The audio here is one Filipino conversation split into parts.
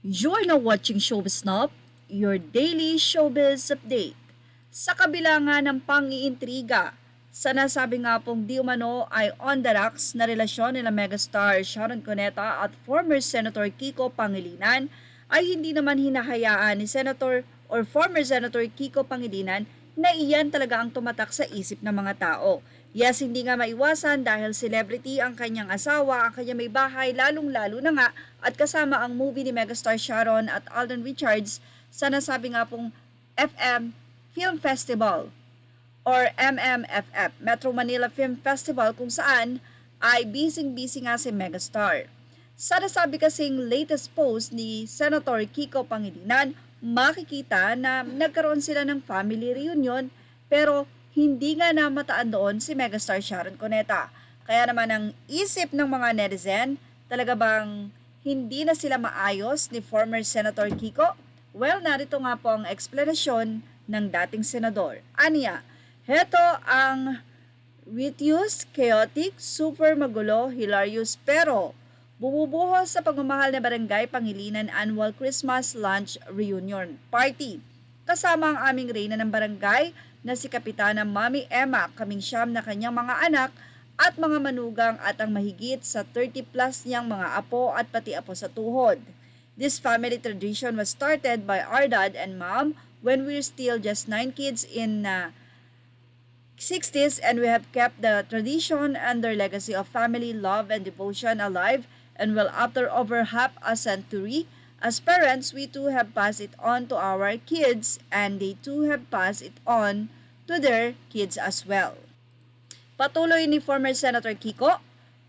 You're now watching Showbiz Snob, your daily showbiz update. Sa kabila nga ng pang-iintriga, sa nasabi nga pong di umano ay on the rocks na relasyon nila megastar Sharon Cuneta at former Senator Kiko Pangilinan, ay hindi naman hinahayaan ni Senator or former Senator Kiko Pangilinan na iyan talaga ang tumatak sa isip ng mga tao. Yes, hindi nga maiwasan dahil celebrity ang kanyang asawa, ang kanyang may bahay, lalong-lalo na nga at kasama ang movie ni megastar Sharon at Alden Richards sa nasabi nga pong FM Film Festival or MMFF, Metro Manila Film Festival, kung saan ay busy-busy nga si megastar. Sa nasabi kasing latest post ni Senator Kiko Pangilinan, makikita na nagkaroon sila ng family reunion pero hindi nga namataan doon si megastar Sharon Cuneta. Kaya naman ang isip ng mga netizen, talaga bang hindi na sila maayos ni former Senator Kiko? Well, narito nga po ang eksplanasyon ng dating senador. Aniya, heto ang wittiest, chaotic, super magulo, hilarious pero bumubuhos sa pagmamahal na Barangay Pangilinan Annual Christmas Lunch Reunion Party. Kasama ang aming reyna ng barangay na si Kapitana Mami Emma, kaming siyam na kanyang mga anak at mga manugang at ang mahigit sa 30 plus niyang mga apo at pati apo sa tuhod. This family tradition was started by our dad and mom when we were still just 9 kids in 60s, and we have kept the tradition and their legacy of family love and devotion alive, and well, after over half a century, as parents, we too have passed it on to our kids and they too have passed it on to their kids as well. Patuloy ni former Senator Kiko,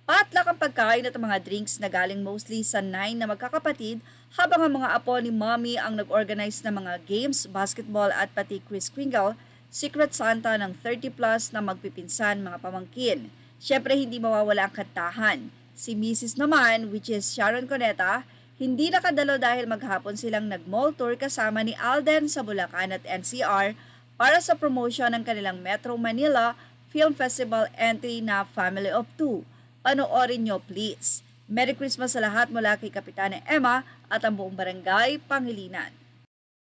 patlak ang pagkain at mga drinks na galing mostly sa 9 na magkakapatid habang ang mga apo ni Mommy ang nag-organize ng mga games, basketball at pati Kris Kringle, Secret Santa ng 30 plus na magpipinsan mga pamangkin. Siyempre hindi mawawala ang kantahan. Si Mrs. naman, which is Sharon Cuneta, hindi nakadalo dahil maghapon silang nag-mall tour kasama ni Alden sa Bulacan at NCR para sa promotion ng kanilang Metro Manila Film Festival entry na Family of Two. Panoorin nyo please. Merry Christmas sa lahat mula kay Kapitana Emma at ang buong barangay Pangilinan.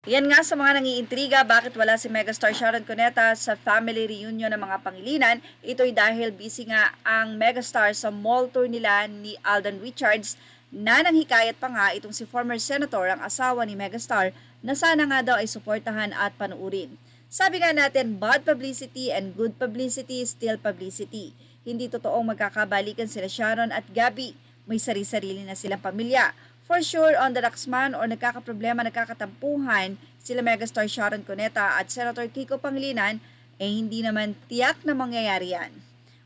Yan nga sa mga nangiintriga bakit wala si megastar Sharon Cuneta sa family reunion ng mga Pangilinan. Ito'y dahil busy nga ang megastar sa mall tour nila ni Alden Richards na nanghikayat pa nga itong si former senator, ang asawa ni megastar, na sana nga daw ay suportahan at panuurin. Sabi nga natin, bad publicity and good publicity is still publicity. Hindi totoong magkakabalikan sila Sharon at Gabby. May sari-sarili na silang pamilya. For sure, on the rocks man or nagkakaproblema, nagkakatampuhan sila megastar Sharon Cuneta at Senator Kiko Pangilinan, hindi naman tiyak na mangyayari yan.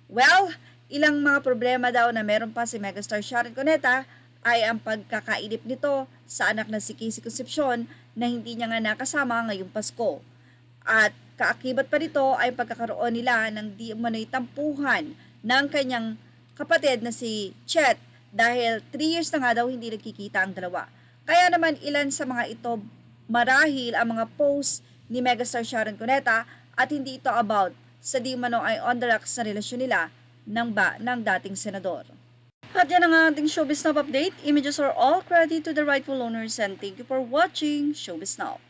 Well, ilang mga problema daw na meron pa si megastar Sharon Cuneta ay ang pagkakaidip nito sa anak na si Casey Concepcion na hindi niya nga nakasama ngayong Pasko. At kaakibat pa nito ay pagkakaroon nila ng di umano'y tampuhan ng kanyang kapatid na si Chet dahil 3 years na nga daw hindi nagkikita ang dalawa. Kaya naman ilan sa mga ito marahil ang mga posts ni megastar Sharon Cuneta at hindi ito about sa di umano ay on the rocks na relasyon nila ng dating senador. At yan ang ating Showbiz Now update. Images are all credit to the rightful owners and thank you for watching Showbiz Now.